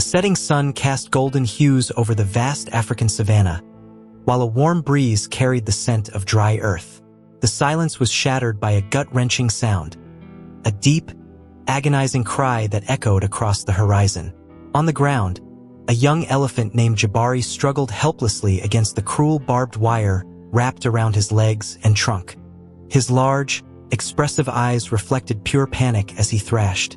The setting sun cast golden hues over the vast African savanna, while a warm breeze carried the scent of dry earth. The silence was shattered by a gut-wrenching sound, a deep, agonizing cry that echoed across the horizon. On the ground, a young elephant named Jabari struggled helplessly against the cruel barbed wire wrapped around his legs and trunk. His large, expressive eyes reflected pure panic as he thrashed,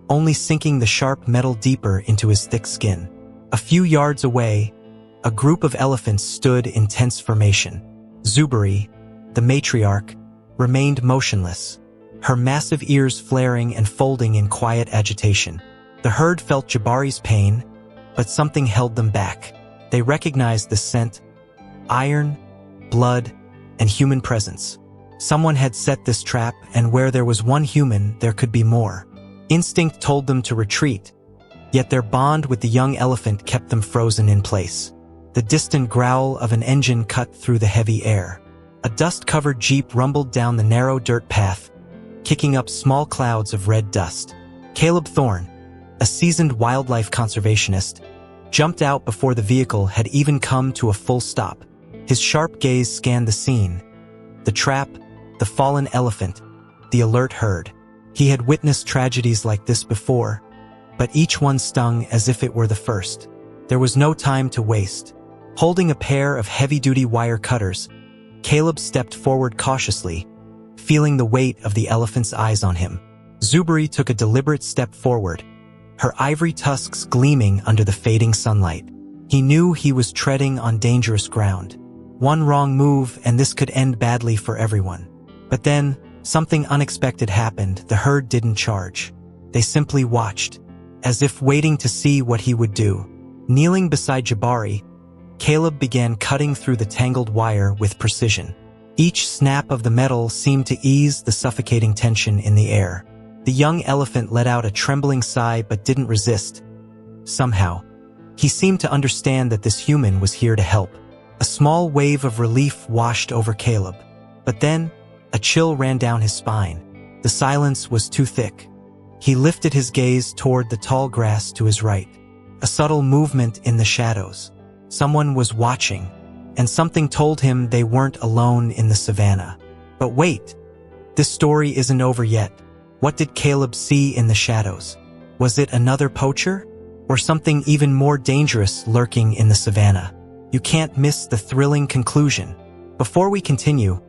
only sinking the sharp metal deeper into his thick skin. A few yards away, a group of elephants stood in tense formation. Zuberi, the matriarch, remained motionless, her massive ears flaring and folding in quiet agitation. The herd felt Jabari's pain, but something held them back. They recognized the scent: iron, blood, and human presence. Someone had set this trap, and where there was one human, there could be more. Instinct told them to retreat, yet their bond with the young elephant kept them frozen in place. The distant growl of an engine cut through the heavy air. A dust-covered jeep rumbled down the narrow dirt path, kicking up small clouds of red dust. Caleb Thorne, a seasoned wildlife conservationist, jumped out before the vehicle had even come to a full stop. His sharp gaze scanned the scene: the trap, the fallen elephant, the alert herd. He had witnessed tragedies like this before, but each one stung as if it were the first. There was no time to waste. Holding a pair of heavy-duty wire cutters, Caleb stepped forward cautiously, feeling the weight of the elephant's eyes on him. Zuberi took a deliberate step forward, her ivory tusks gleaming under the fading sunlight. He knew he was treading on dangerous ground. One wrong move and this could end badly for everyone. But then, something unexpected happened. The herd didn't charge. They simply watched, as if waiting to see what he would do. Kneeling beside Jabari, Caleb began cutting through the tangled wire with precision. Each snap of the metal seemed to ease the suffocating tension in the air. The young elephant let out a trembling sigh but didn't resist. Somehow, he seemed to understand that this human was here to help. A small wave of relief washed over Caleb. But then, a chill ran down his spine. The silence was too thick. He lifted his gaze toward the tall grass to his right. A subtle movement in the shadows. Someone was watching, and something told him they weren't alone in the savanna. But wait, this story isn't over yet. What did Caleb see in the shadows? Was it another poacher? Or something even more dangerous lurking in the savanna? You can't miss the thrilling conclusion. Before we continue,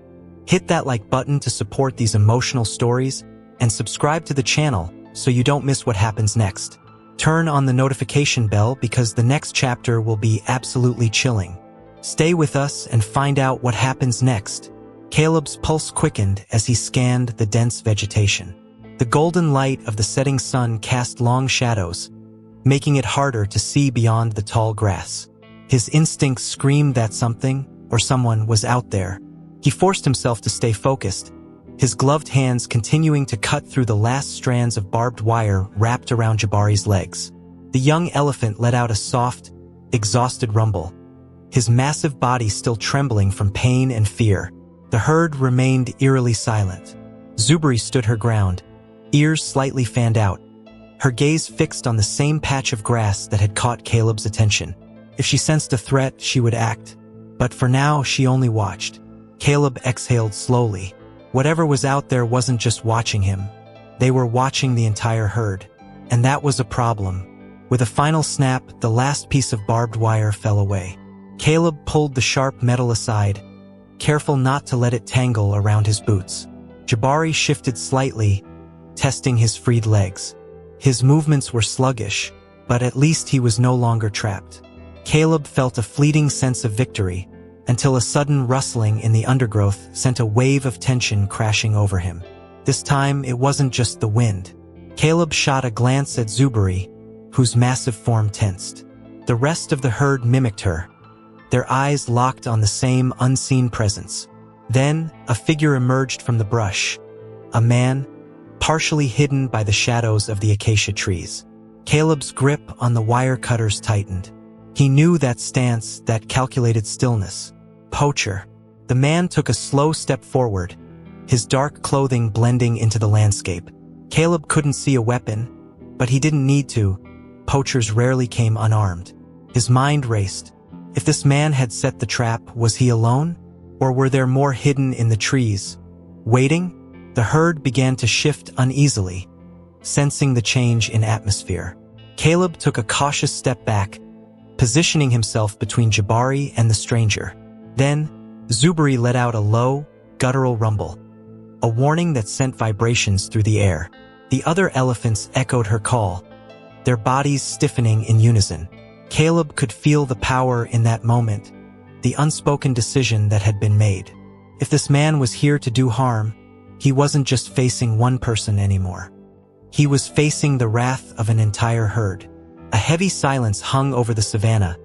hit that like button to support these emotional stories and subscribe to the channel so you don't miss what happens next. Turn on the notification bell because the next chapter will be absolutely chilling. Stay with us and find out what happens next. Caleb's pulse quickened as he scanned the dense vegetation. The golden light of the setting sun cast long shadows, making it harder to see beyond the tall grass. His instincts screamed that something or someone was out there. He forced himself to stay focused, his gloved hands continuing to cut through the last strands of barbed wire wrapped around Jabari's legs. The young elephant let out a soft, exhausted rumble, his massive body still trembling from pain and fear. The herd remained eerily silent. Zuberi stood her ground, ears slightly fanned out, her gaze fixed on the same patch of grass that had caught Caleb's attention. If she sensed a threat, she would act. But for now, she only watched. Caleb exhaled slowly. Whatever was out there wasn't just watching him. They were watching the entire herd. And that was a problem. With a final snap, the last piece of barbed wire fell away. Caleb pulled the sharp metal aside, careful not to let it tangle around his boots. Jabari shifted slightly, testing his freed legs. His movements were sluggish, but at least he was no longer trapped. Caleb felt a fleeting sense of victory, until a sudden rustling in the undergrowth sent a wave of tension crashing over him. This time, it wasn't just the wind. Caleb shot a glance at Zuberi, whose massive form tensed. The rest of the herd mimicked her, their eyes locked on the same unseen presence. Then, a figure emerged from the brush, a man, partially hidden by the shadows of the acacia trees. Caleb's grip on the wire cutters tightened. He knew that stance, that calculated stillness. Poacher. The man took a slow step forward, his dark clothing blending into the landscape. Caleb couldn't see a weapon, but he didn't need to. poachers rarely came unarmed. His mind raced. If this man had set the trap, was he alone? Or were there more hidden in the trees? Waiting, the herd began to shift uneasily, sensing the change in atmosphere. Caleb took a cautious step back, positioning himself between Jabari and the stranger. Then, Zuberi let out a low, guttural rumble, a warning that sent vibrations through the air. The other elephants echoed her call, their bodies stiffening in unison. Caleb could feel the power in that moment, the unspoken decision that had been made. If this man was here to do harm, he wasn't just facing one person anymore. He was facing the wrath of an entire herd. A heavy silence hung over the savanna,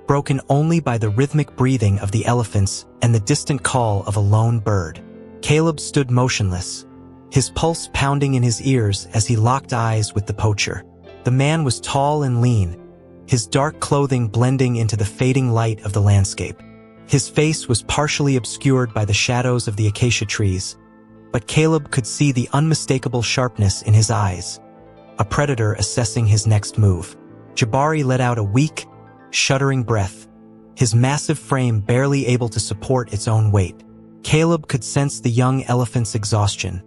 broken only by the rhythmic breathing of the elephants and the distant call of a lone bird. Caleb stood motionless, his pulse pounding in his ears as he locked eyes with the poacher. The man was tall and lean, his dark clothing blending into the fading light of the landscape. His face was partially obscured by the shadows of the acacia trees, but Caleb could see the unmistakable sharpness in his eyes, a predator assessing his next move. Jabari let out a weak, shuddering breath, his massive frame barely able to support its own weight. Caleb could sense the young elephant's exhaustion,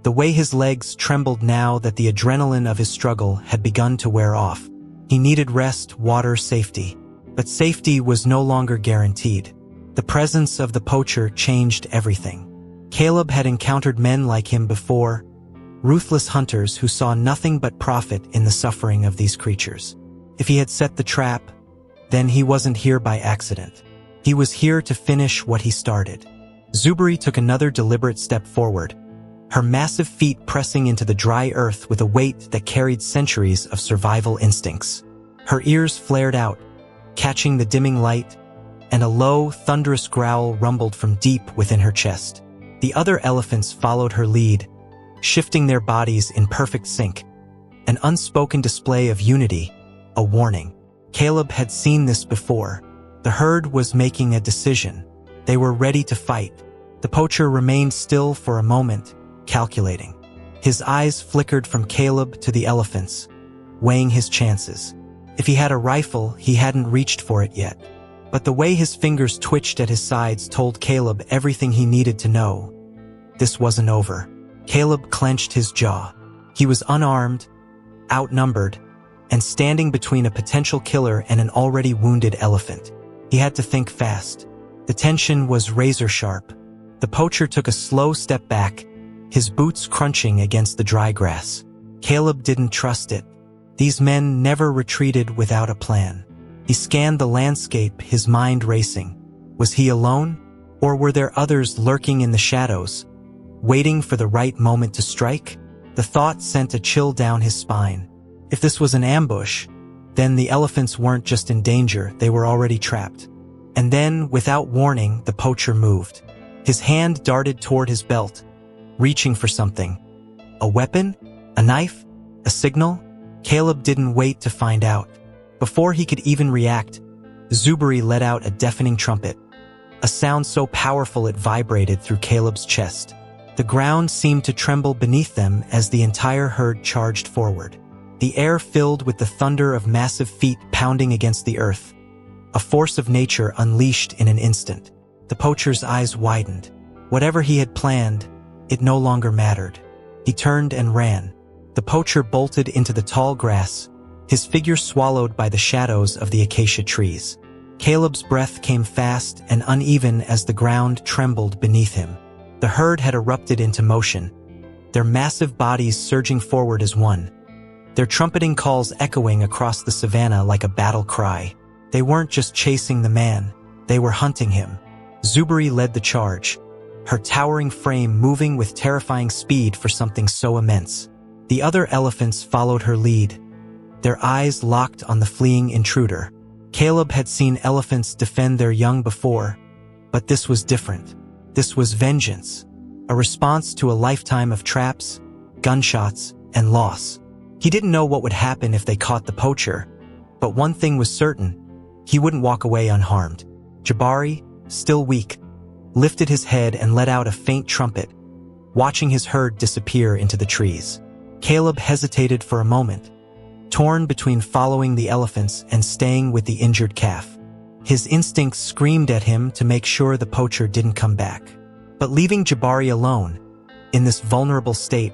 the way his legs trembled now that the adrenaline of his struggle had begun to wear off. He needed rest, water, safety. But safety was no longer guaranteed. The presence of the poacher changed everything. Caleb had encountered men like him before, ruthless hunters who saw nothing but profit in the suffering of these creatures. If he had set the trap, then he wasn't here by accident. He was here to finish what he started. Zuberi took another deliberate step forward, her massive feet pressing into the dry earth with a weight that carried centuries of survival instincts. Her ears flared out, catching the dimming light, and a low, thunderous growl rumbled from deep within her chest. The other elephants followed her lead, shifting their bodies in perfect sync, an unspoken display of unity, a warning. Caleb had seen this before. The herd was making a decision. They were ready to fight. The poacher remained still for a moment, calculating. His eyes flickered from Caleb to the elephants, weighing his chances. If he had a rifle, he hadn't reached for it yet. But the way his fingers twitched at his sides told Caleb everything he needed to know. This wasn't over. Caleb clenched his jaw. He was unarmed, outnumbered, and standing between a potential killer and an already wounded elephant. He had to think fast. The tension was razor-sharp. The poacher took a slow step back, his boots crunching against the dry grass. Caleb didn't trust it. These men never retreated without a plan. He scanned the landscape, his mind racing. Was he alone? Or were there others lurking in the shadows, waiting for the right moment to strike? The thought sent a chill down his spine. If this was an ambush, then the elephants weren't just in danger, they were already trapped. And then, without warning, the poacher moved. His hand darted toward his belt, reaching for something. A weapon? A knife? A signal? Caleb didn't wait to find out. Before he could even react, Zuberi let out a deafening trumpet, a sound so powerful it vibrated through Caleb's chest. The ground seemed to tremble beneath them as the entire herd charged forward. The air filled with the thunder of massive feet pounding against the earth, a force of nature unleashed in an instant. The poacher's eyes widened. Whatever he had planned, it no longer mattered. He turned and ran. The poacher bolted into the tall grass, his figure swallowed by the shadows of the acacia trees. Caleb's breath came fast and uneven as the ground trembled beneath him. The herd had erupted into motion, their massive bodies surging forward as one, their trumpeting calls echoing across the savanna like a battle cry. They weren't just chasing the man, they were hunting him. Zuberi led the charge, her towering frame moving with terrifying speed for something so immense. The other elephants followed her lead, their eyes locked on the fleeing intruder. Caleb had seen elephants defend their young before, but this was different. This was vengeance, a response to a lifetime of traps, gunshots, and loss. He didn't know what would happen if they caught the poacher, but one thing was certain, he wouldn't walk away unharmed. Jabari, still weak, lifted his head and let out a faint trumpet, watching his herd disappear into the trees. Caleb hesitated for a moment, torn between following the elephants and staying with the injured calf. His instincts screamed at him to make sure the poacher didn't come back. But leaving Jabari alone, in this vulnerable state,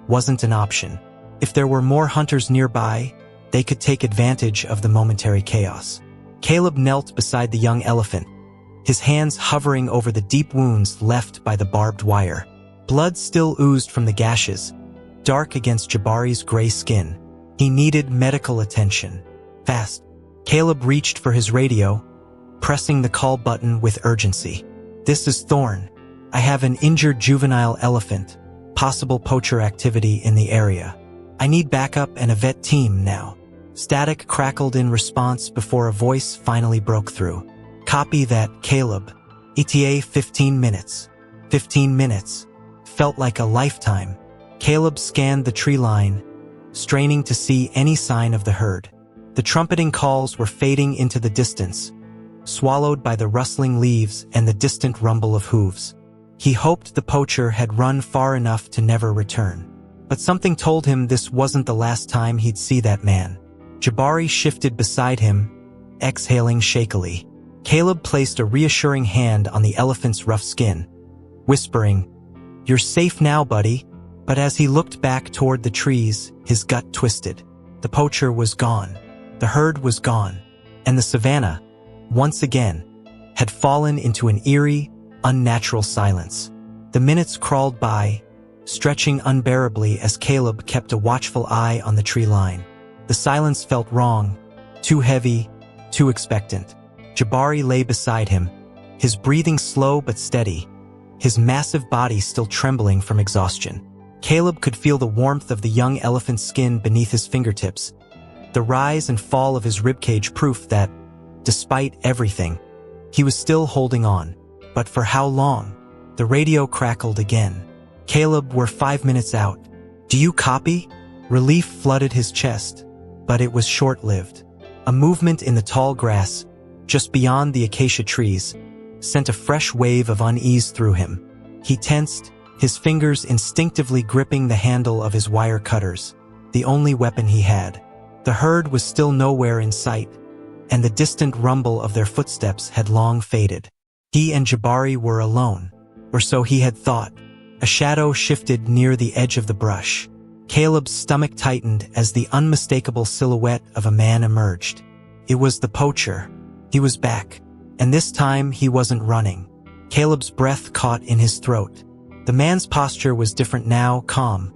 wasn't an option. If there were more hunters nearby, they could take advantage of the momentary chaos. Caleb knelt beside the young elephant, his hands hovering over the deep wounds left by the barbed wire. Blood still oozed from the gashes, dark against Jabari's gray skin. He needed medical attention. Fast. Caleb reached for his radio, pressing the call button with urgency. "This is Thorne. I have an injured juvenile elephant, possible poacher activity in the area. I need backup and a vet team now." Static crackled in response before a voice finally broke through. "Copy that, Caleb. ETA 15 minutes. 15 minutes. Felt like a lifetime." Caleb scanned the tree line, straining to see any sign of the herd. The trumpeting calls were fading into the distance, swallowed by the rustling leaves and the distant rumble of hooves. He hoped the poacher had run far enough to never return. But something told him this wasn't the last time he'd see that man. Jabari shifted beside him, exhaling shakily. Caleb placed a reassuring hand on the elephant's rough skin, whispering, "You're safe now, buddy." But as he looked back toward the trees, his gut twisted. The poacher was gone. The herd was gone. And the savanna, once again, had fallen into an eerie, unnatural silence. The minutes crawled by, stretching unbearably as Caleb kept a watchful eye on the tree line. The silence felt wrong, too heavy, too expectant. Jabari lay beside him, his breathing slow but steady, his massive body still trembling from exhaustion. Caleb could feel the warmth of the young elephant's skin beneath his fingertips, the rise and fall of his ribcage proof that, despite everything, he was still holding on. But for how long? The radio crackled again. "Caleb, we're 5 minutes out. Do you copy?" Relief flooded his chest, but it was short-lived. A movement in the tall grass, just beyond the acacia trees, sent a fresh wave of unease through him. He tensed, his fingers instinctively gripping the handle of his wire cutters, the only weapon he had. The herd was still nowhere in sight, and the distant rumble of their footsteps had long faded. He and Jabari were alone, or so he had thought. A shadow shifted near the edge of the brush. Caleb's stomach tightened as the unmistakable silhouette of a man emerged. It was the poacher. He was back, and this time he wasn't running. Caleb's breath caught in his throat. The man's posture was different now, calm,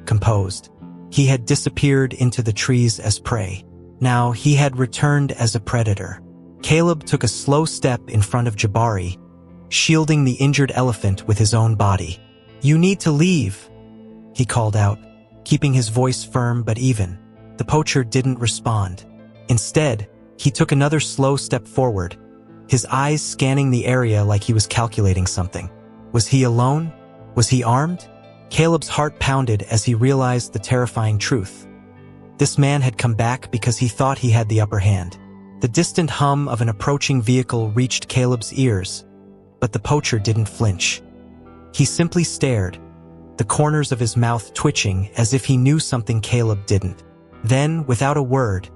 composed. He had disappeared into the trees as prey. Now he had returned as a predator. Caleb took a slow step in front of Jabari, shielding the injured elephant with his own body. "You need to leave," he called out, keeping his voice firm but even. The poacher didn't respond. Instead, he took another slow step forward, his eyes scanning the area like he was calculating something. Was he alone? Was he armed? Caleb's heart pounded as he realized the terrifying truth. This man had come back because he thought he had the upper hand. The distant hum of an approaching vehicle reached Caleb's ears, but the poacher didn't flinch. He simply stared, the corners of his mouth twitching as if he knew something Caleb didn't. Then, without a word,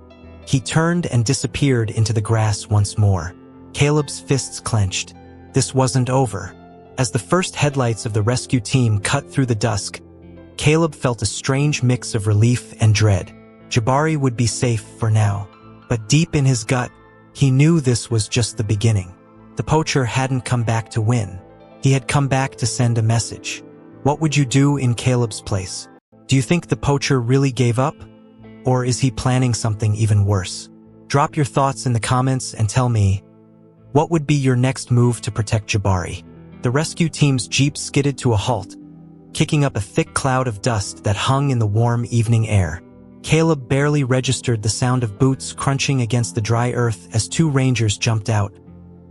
he turned and disappeared into the grass once more. Caleb's fists clenched. This wasn't over. As the first headlights of the rescue team cut through the dusk, Caleb felt a strange mix of relief and dread. Jabari would be safe for now, but deep in his gut, he knew this was just the beginning. The poacher hadn't come back to win. He had come back to send a message. What would you do in Caleb's place? Do you think the poacher really gave up? Or is he planning something even worse? Drop your thoughts in the comments and tell me, what would be your next move to protect Jabari? The rescue team's jeep skidded to a halt, kicking up a thick cloud of dust that hung in the warm evening air. Caleb barely registered the sound of boots crunching against the dry earth as two rangers jumped out,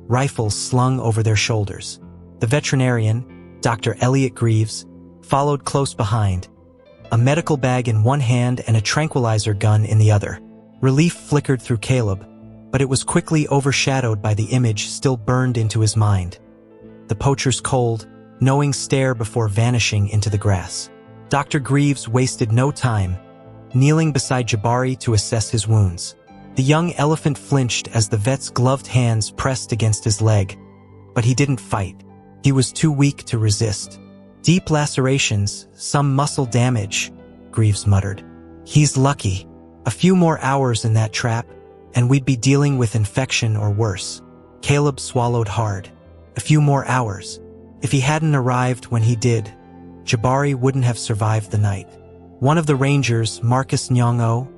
rifles slung over their shoulders. The veterinarian, Dr. Elliot Greaves, followed close behind, a medical bag in one hand and a tranquilizer gun in the other. Relief flickered through Caleb, but it was quickly overshadowed by the image still burned into his mind. The poacher's cold, knowing stare before vanishing into the grass. Dr. Greaves wasted no time, kneeling beside Jabari to assess his wounds. The young elephant flinched as the vet's gloved hands pressed against his leg, but he didn't fight. He was too weak to resist. Deep lacerations, some muscle damage, Greaves muttered. He's lucky. A few more hours in that trap, and we'd be dealing with infection or worse. Caleb swallowed hard. A few more hours. If he hadn't arrived when he did, Jabari wouldn't have survived the night. One of the rangers, Marcus Nyong'o,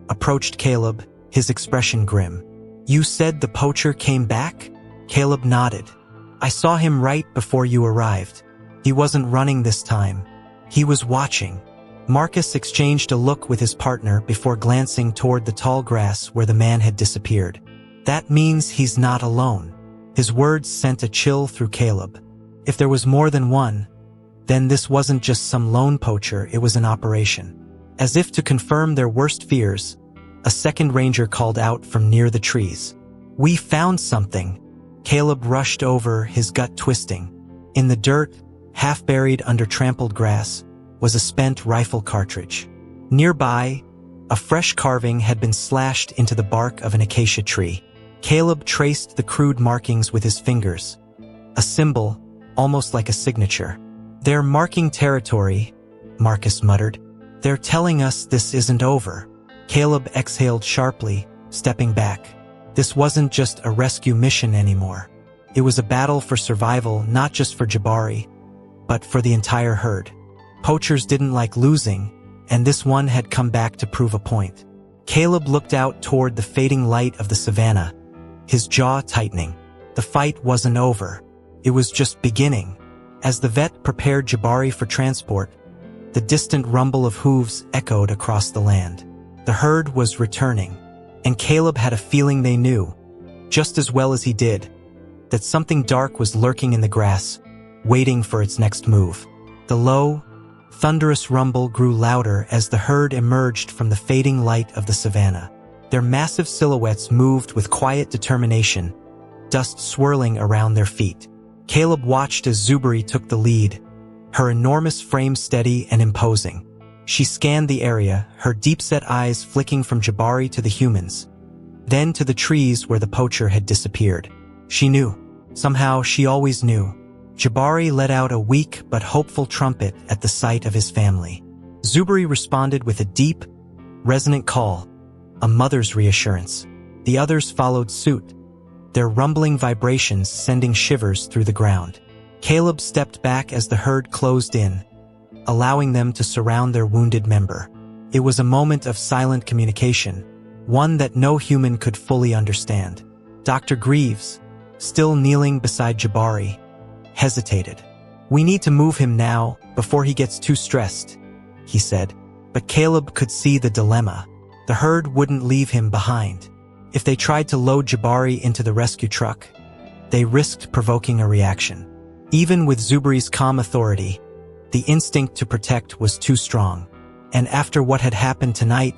approached Caleb, his expression grim. You said the poacher came back? Caleb nodded. I saw him right before you arrived. He wasn't running this time. He was watching. Marcus exchanged a look with his partner before glancing toward the tall grass where the man had disappeared. That means he's not alone. His words sent a chill through Caleb. If there was more than one, then this wasn't just some lone poacher, it was an operation. As if to confirm their worst fears, a second ranger called out from near the trees. We found something. Caleb rushed over, his gut twisting. In the dirt, half buried under trampled grass, was a spent rifle cartridge. Nearby, a fresh carving had been slashed into the bark of an acacia tree. Caleb traced the crude markings with his fingers. A symbol, almost like a signature. They're marking territory, Marcus muttered. They're telling us this isn't over. Caleb exhaled sharply, stepping back. This wasn't just a rescue mission anymore. It was a battle for survival, not just for Jabari, but for the entire herd. Poachers didn't like losing, and this one had come back to prove a point. Caleb looked out toward the fading light of the savanna, his jaw tightening. The fight wasn't over. It was just beginning. As the vet prepared Jabari for transport, the distant rumble of hooves echoed across the land. The herd was returning, and Caleb had a feeling they knew, just as well as he did, that something dark was lurking in the grass, waiting for its next move. The low, thunderous rumble grew louder as the herd emerged from the fading light of the savanna. Their massive silhouettes moved with quiet determination, dust swirling around their feet. Caleb watched as Zuberi took the lead, her enormous frame steady and imposing. She scanned the area, her deep-set eyes flicking from Jabari to the humans, then to the trees where the poacher had disappeared. She knew. Somehow, she always knew. Jabari let out a weak but hopeful trumpet at the sight of his family. Zuberi responded with a deep, resonant call, a mother's reassurance. The others followed suit, their rumbling vibrations sending shivers through the ground. Caleb stepped back as the herd closed in, allowing them to surround their wounded member. It was a moment of silent communication, one that no human could fully understand. Dr. Greaves, still kneeling beside Jabari, hesitated. We need to move him now, before he gets too stressed, he said. But Caleb could see the dilemma. The herd wouldn't leave him behind. If they tried to load Jabari into the rescue truck, they risked provoking a reaction. Even with Zuberi's calm authority, the instinct to protect was too strong. And after what had happened tonight,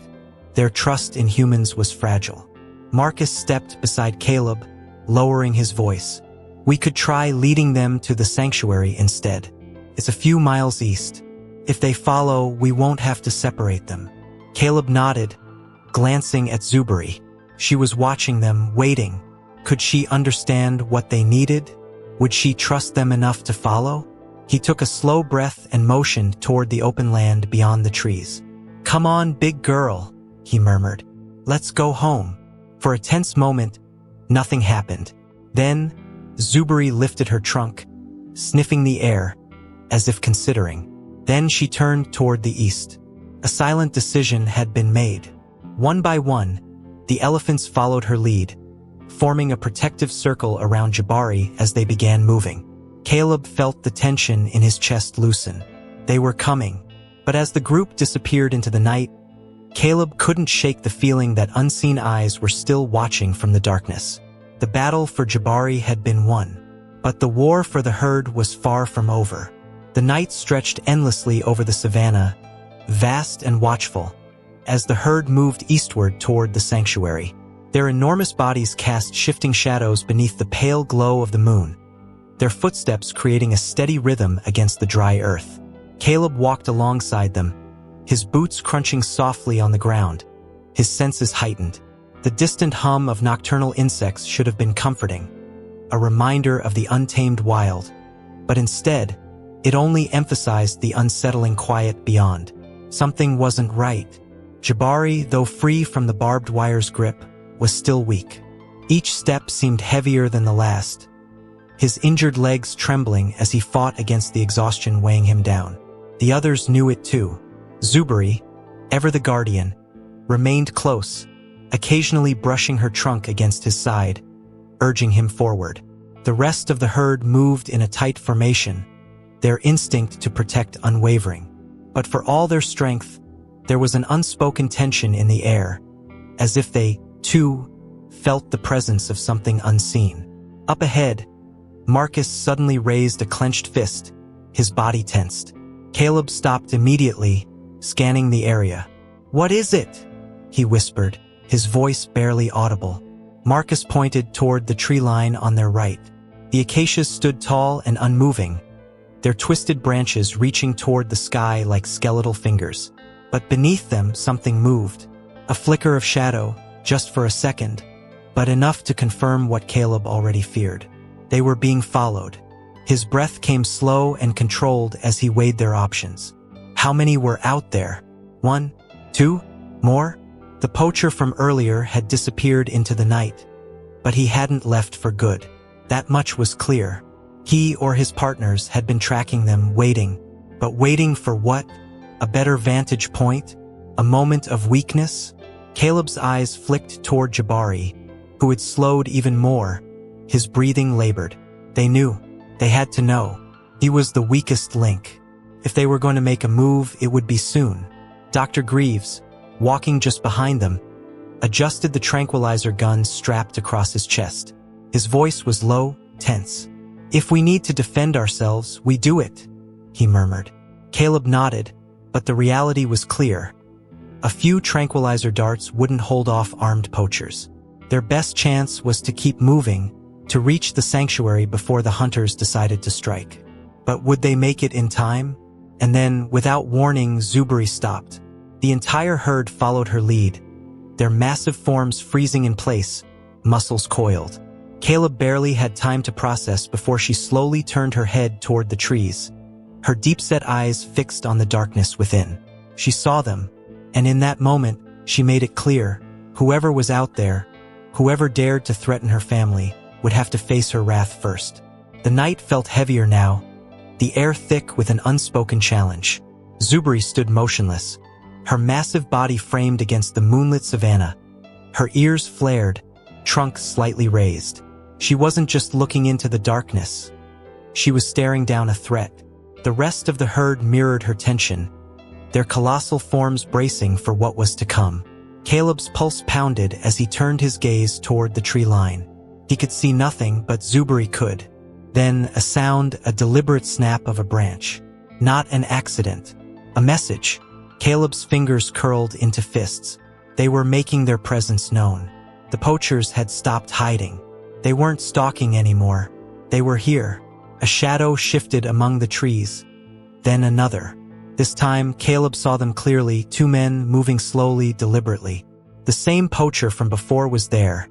their trust in humans was fragile. Marcus stepped beside Caleb, lowering his voice. We could try leading them to the sanctuary instead. It's a few miles east. If they follow, we won't have to separate them. Caleb nodded, glancing at Zuberi. She was watching them, waiting. Could she understand what they needed? Would she trust them enough to follow? He took a slow breath and motioned toward the open land beyond the trees. Come on, big girl, he murmured. Let's go home. For a tense moment, nothing happened. Then, Zuberi lifted her trunk, sniffing the air, as if considering. Then she turned toward the east. A silent decision had been made. One by one, the elephants followed her lead, forming a protective circle around Jabari as they began moving. Caleb felt the tension in his chest loosen. They were coming. But as the group disappeared into the night, Caleb couldn't shake the feeling that unseen eyes were still watching from the darkness. The battle for Jabari had been won, but the war for the herd was far from over. The night stretched endlessly over the savanna, vast and watchful, as the herd moved eastward toward the sanctuary. Their enormous bodies cast shifting shadows beneath the pale glow of the moon, their footsteps creating a steady rhythm against the dry earth. Caleb walked alongside them, his boots crunching softly on the ground, his senses heightened. The distant hum of nocturnal insects should have been comforting, a reminder of the untamed wild, but instead, it only emphasized the unsettling quiet beyond. Something wasn't right. Jabari, though free from the barbed wire's grip, was still weak. Each step seemed heavier than the last, his injured legs trembling as he fought against the exhaustion weighing him down. The others knew it too. Zuberi, ever the guardian, remained close, occasionally brushing her trunk against his side, urging him forward. The rest of the herd moved in a tight formation, their instinct to protect unwavering. But for all their strength, there was an unspoken tension in the air, as if they, too, felt the presence of something unseen. Up ahead, Marcus suddenly raised a clenched fist, his body tensed. Caleb stopped immediately, scanning the area. "What is it?" he whispered, his voice barely audible. Marcus pointed toward the tree line on their right. The acacias stood tall and unmoving, their twisted branches reaching toward the sky like skeletal fingers. But beneath them something moved, a flicker of shadow, just for a second, but enough to confirm what Caleb already feared. They were being followed. His breath came slow and controlled as he weighed their options. How many were out there? 1? 2? More? The poacher from earlier had disappeared into the night, but he hadn't left for good. That much was clear. He or his partners had been tracking them, waiting. But waiting for what? A better vantage point? A moment of weakness? Caleb's eyes flicked toward Jabari, who had slowed even more. His breathing labored. They knew. They had to know. He was the weakest link. If they were going to make a move, it would be soon. Dr. Greaves, walking just behind them, adjusted the tranquilizer gun strapped across his chest. His voice was low, tense. "If we need to defend ourselves, we do it," he murmured. Caleb nodded, but the reality was clear. A few tranquilizer darts wouldn't hold off armed poachers. Their best chance was to keep moving, to reach the sanctuary before the hunters decided to strike. But would they make it in time? And then, without warning, Zuberi stopped. The entire herd followed her lead, their massive forms freezing in place, muscles coiled. Caleb barely had time to process before she slowly turned her head toward the trees, her deep-set eyes fixed on the darkness within. She saw them, and in that moment, she made it clear, whoever was out there, whoever dared to threaten her family, would have to face her wrath first. The night felt heavier now, the air thick with an unspoken challenge. Zuberi stood motionless, her massive body framed against the moonlit savanna. Her ears flared, trunk slightly raised. She wasn't just looking into the darkness. She was staring down a threat. The rest of the herd mirrored her tension, their colossal forms bracing for what was to come. Caleb's pulse pounded as he turned his gaze toward the tree line. He could see nothing, but Zuberi could. Then a sound, a deliberate snap of a branch. Not an accident. A message. Caleb's fingers curled into fists. They were making their presence known. The poachers had stopped hiding. They weren't stalking anymore. They were here. A shadow shifted among the trees. Then another. This time, Caleb saw them clearly, two men moving slowly, deliberately. The same poacher from before was there,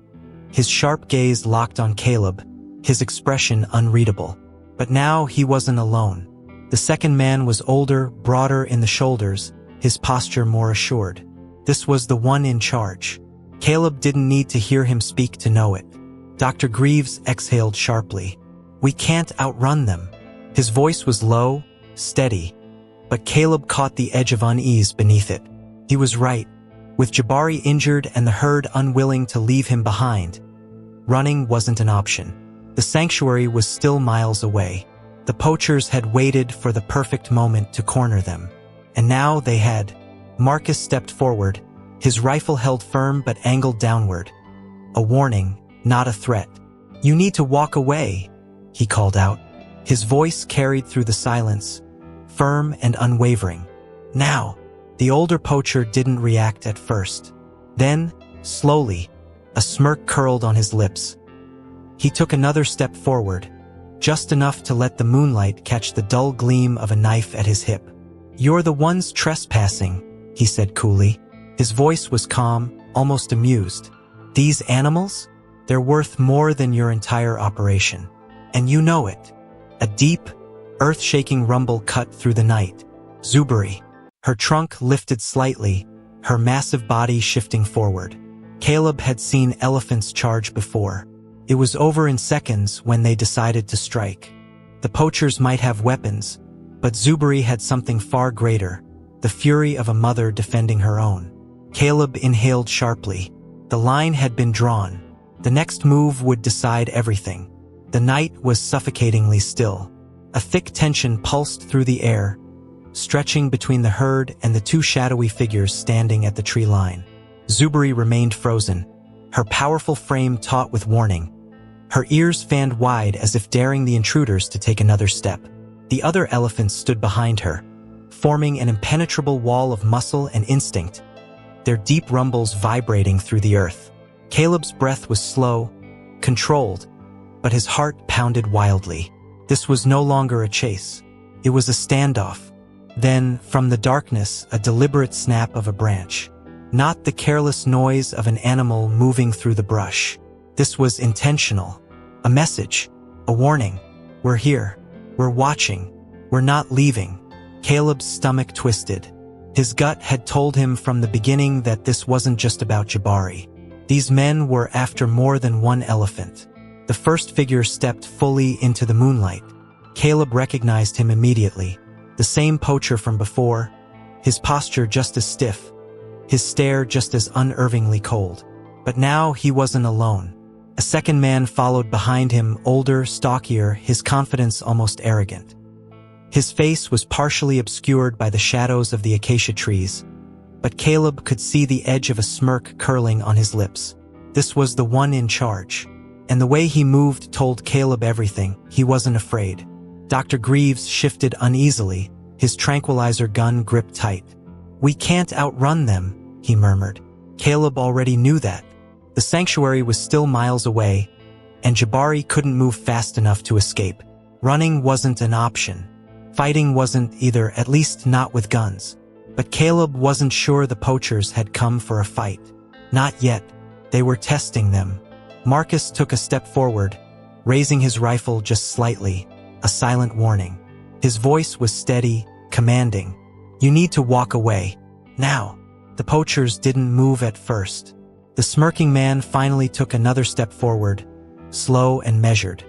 his sharp gaze locked on Caleb, his expression unreadable. But now he wasn't alone. The second man was older, broader in the shoulders, his posture more assured. This was the one in charge. Caleb didn't need to hear him speak to know it. Dr. Greaves exhaled sharply. "We can't outrun them." His voice was low, steady, but Caleb caught the edge of unease beneath it. He was right. With Jabari injured and the herd unwilling to leave him behind, running wasn't an option. The sanctuary was still miles away. The poachers had waited for the perfect moment to corner them. And now they had. Marcus stepped forward, his rifle held firm but angled downward. A warning, not a threat. "You need to walk away," he called out. His voice carried through the silence, firm and unwavering. "Now." The older poacher didn't react at first. Then, slowly, a smirk curled on his lips. He took another step forward, just enough to let the moonlight catch the dull gleam of a knife at his hip. "You're the ones trespassing," he said coolly. His voice was calm, almost amused. These animals? They're worth more than your entire operation. And you know it. A deep, earth-shaking rumble cut through the night. Zuberi. Her trunk lifted slightly, her massive body shifting forward. Caleb had seen elephants charge before. It was over in seconds when they decided to strike. The poachers might have weapons, but Zuberi had something far greater, the fury of a mother defending her own. Caleb inhaled sharply. The line had been drawn. The next move would decide everything. The night was suffocatingly still. A thick tension pulsed through the air, stretching between the herd and the two shadowy figures standing at the tree line. Zuberi remained frozen, her powerful frame taut with warning. Her ears fanned wide as if daring the intruders to take another step. The other elephants stood behind her, forming an impenetrable wall of muscle and instinct, their deep rumbles vibrating through the earth. Caleb's breath was slow, controlled, but his heart pounded wildly. This was no longer a chase. It was a standoff. Then, from the darkness, a deliberate snap of a branch. Not the careless noise of an animal moving through the brush. This was intentional. A message. A warning. We're here. We're watching. We're not leaving. Caleb's stomach twisted. His gut had told him from the beginning that this wasn't just about Jabari. These men were after more than one elephant. The first figure stepped fully into the moonlight. Caleb recognized him immediately. The same poacher from before, his posture just as stiff, his stare just as unnervingly cold. But now he wasn't alone. A second man followed behind him, older, stockier, his confidence almost arrogant. His face was partially obscured by the shadows of the acacia trees, but Caleb could see the edge of a smirk curling on his lips. This was the one in charge. And the way he moved told Caleb everything. He wasn't afraid. Dr. Greaves shifted uneasily, his tranquilizer gun gripped tight. "We can't outrun them," he murmured. Caleb already knew that. The sanctuary was still miles away, and Jabari couldn't move fast enough to escape. Running wasn't an option. Fighting wasn't either, at least not with guns. But Caleb wasn't sure the poachers had come for a fight. Not yet. They were testing them. Marcus took a step forward, raising his rifle just slightly, a silent warning. His voice was steady, commanding. "You need to walk away. Now." The poachers didn't move at first. The smirking man finally took another step forward, slow and measured.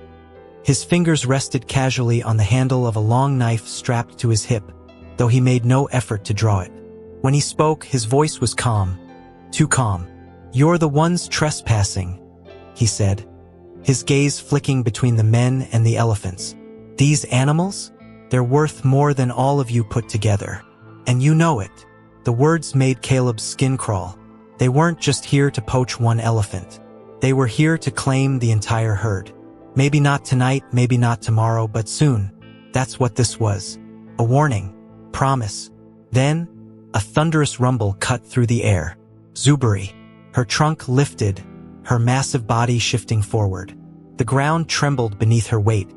His fingers rested casually on the handle of a long knife strapped to his hip, though he made no effort to draw it. When he spoke, his voice was calm. Too calm. "You're the ones trespassing," he said, his gaze flicking between the men and the elephants. "These animals? They're worth more than all of you put together. And you know it." The words made Caleb's skin crawl. They weren't just here to poach one elephant. They were here to claim the entire herd. Maybe not tonight, maybe not tomorrow, but soon. That's what this was. A warning. Promise. Then, a thunderous rumble cut through the air. Zuberi. Her trunk lifted, her massive body shifting forward. The ground trembled beneath her weight,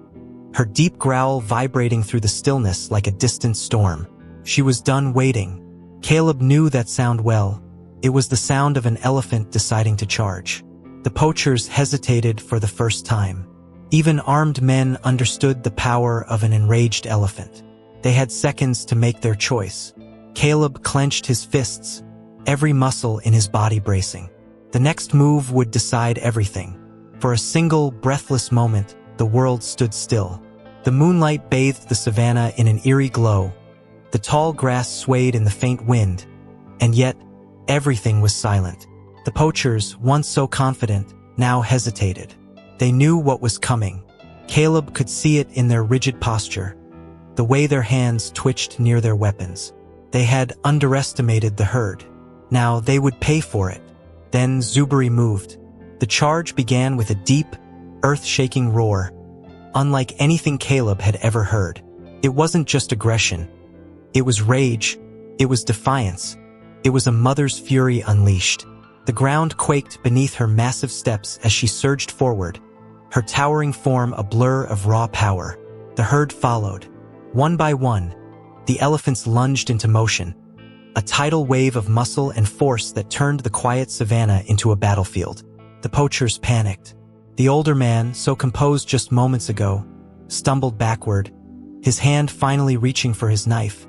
her deep growl vibrating through the stillness like a distant storm. She was done waiting. Caleb knew that sound well. It was the sound of an elephant deciding to charge. The poachers hesitated for the first time. Even armed men understood the power of an enraged elephant. They had seconds to make their choice. Caleb clenched his fists, every muscle in his body bracing. The next move would decide everything. For a single, breathless moment, the world stood still. The moonlight bathed the savanna in an eerie glow. The tall grass swayed in the faint wind, and yet, everything was silent. The poachers, once so confident, now hesitated. They knew what was coming. Caleb could see it in their rigid posture, the way their hands twitched near their weapons. They had underestimated the herd. Now they would pay for it. Then Zuberi moved. The charge began with a deep, earth-shaking roar, unlike anything Caleb had ever heard. It wasn't just aggression. It was rage. It was defiance. It was a mother's fury unleashed. The ground quaked beneath her massive steps as she surged forward, her towering form a blur of raw power. The herd followed. One by one, the elephants lunged into motion, a tidal wave of muscle and force that turned the quiet savanna into a battlefield. The poachers panicked. The older man, so composed just moments ago, stumbled backward, his hand finally reaching for his knife.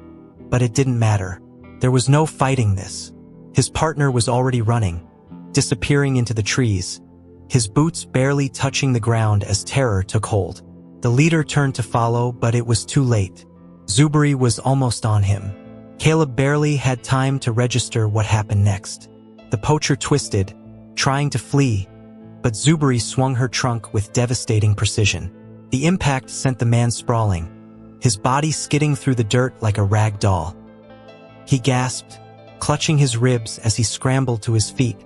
But it didn't matter. There was no fighting this. His partner was already running, disappearing into the trees, his boots barely touching the ground as terror took hold. The leader turned to follow, but it was too late. Zuberi was almost on him. Caleb barely had time to register what happened next. The poacher twisted, trying to flee, but Zuberi swung her trunk with devastating precision. The impact sent the man sprawling, his body skidding through the dirt like a rag doll. He gasped, clutching his ribs as he scrambled to his feet,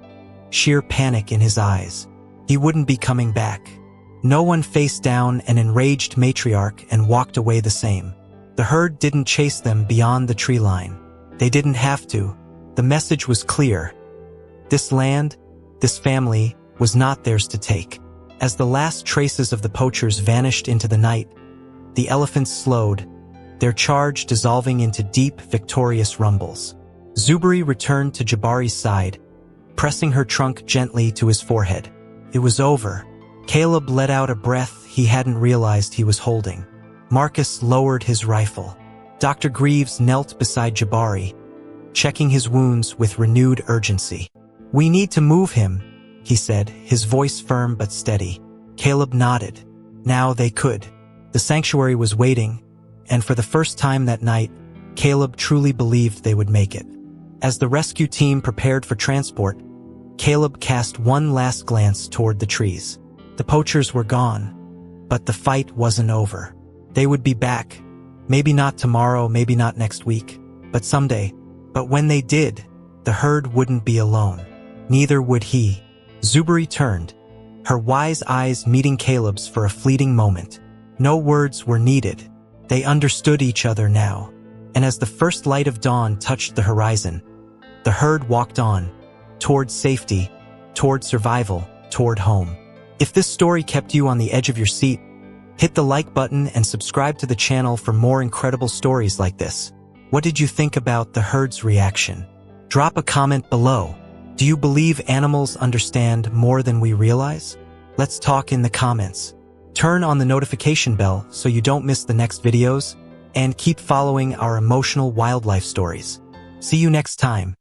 sheer panic in his eyes. He wouldn't be coming back. No one faced down an enraged matriarch and walked away the same. The herd didn't chase them beyond the tree line. They didn't have to. The message was clear. This land, this family, was not theirs to take. As the last traces of the poachers vanished into the night, the elephants slowed, their charge dissolving into deep, victorious rumbles. Zuberi returned to Jabari's side, pressing her trunk gently to his forehead. It was over. Caleb let out a breath he hadn't realized he was holding. Marcus lowered his rifle. Dr. Greaves knelt beside Jabari, checking his wounds with renewed urgency. "We need to move him," he said, his voice firm but steady. Caleb nodded. Now they could. The sanctuary was waiting, and for the first time that night, Caleb truly believed they would make it. As the rescue team prepared for transport, Caleb cast one last glance toward the trees. The poachers were gone, but the fight wasn't over. They would be back. Maybe not tomorrow, maybe not next week, but someday. But when they did, the herd wouldn't be alone. Neither would he. Zuberi turned, her wise eyes meeting Caleb's for a fleeting moment. No words were needed. They understood each other now. And as the first light of dawn touched the horizon, the herd walked on, toward safety, toward survival, toward home. If this story kept you on the edge of your seat, hit the like button and subscribe to the channel for more incredible stories like this. What did you think about the herd's reaction? Drop a comment below. Do you believe animals understand more than we realize? Let's talk in the comments. Turn on the notification bell so you don't miss the next videos, and keep following our emotional wildlife stories. See you next time.